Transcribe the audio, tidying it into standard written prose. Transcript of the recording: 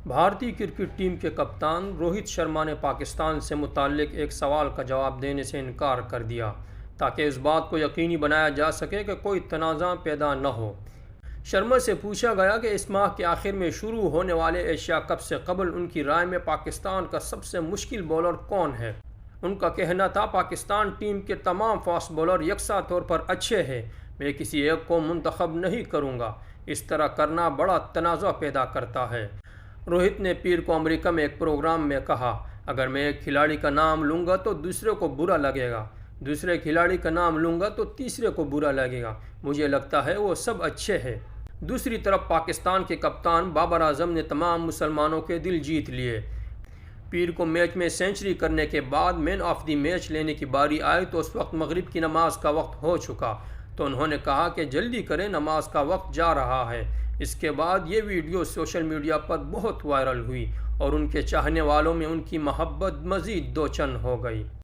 بھارتی cricket team کے کپتان روہت شرما نے پاکستان سے متعلق ایک سوال کا جواب دینے سے انکار کر دیا تاکہ اس بات کو یقینی بنایا جا سکے کہ کوئی تنازع پیدا نہ ہو۔ شرما سے پوچھا گیا کہ اس ماہ کے آخر میں شروع ہونے والے ایشیا کپ سے قبل ان کی رائے میں پاکستان کا سب سے مشکل بولر کون ہے۔ ان کا کہنا تھا، پاکستان ٹیم کے تمام فاسٹ بولر یکساں طور پر اچھے ہیں، میں کسی ایک کو منتخب نہیں کروں گا، اس طرح کرنا بڑا تنازع پیدا کرتا ہے۔ روہت نے پیر کو امریکہ میں ایک پروگرام میں کہا، اگر میں ایک کھلاڑی کا نام لوں گا تو دوسرے کو برا لگے گا، دوسرے کھلاڑی کا نام لوں گا تو تیسرے کو برا لگے گا، مجھے لگتا ہے وہ سب اچھے ہیں۔ دوسری طرف پاکستان کے کپتان بابر اعظم نے تمام مسلمانوں کے دل جیت لیے۔ پیر کو میچ میں سینچری کرنے کے بعد مین آف دی میچ لینے کی باری آئی تو اس وقت مغرب کی نماز کا وقت ہو چکا، تو انہوں نے کہا کہ جلدی کریں، نماز کا وقت جا رہا ہے۔ اس کے بعد یہ ویڈیو سوشل میڈیا پر بہت وائرل ہوئی اور ان کے چاہنے والوں میں ان کی محبت مزید دوچن ہو گئی۔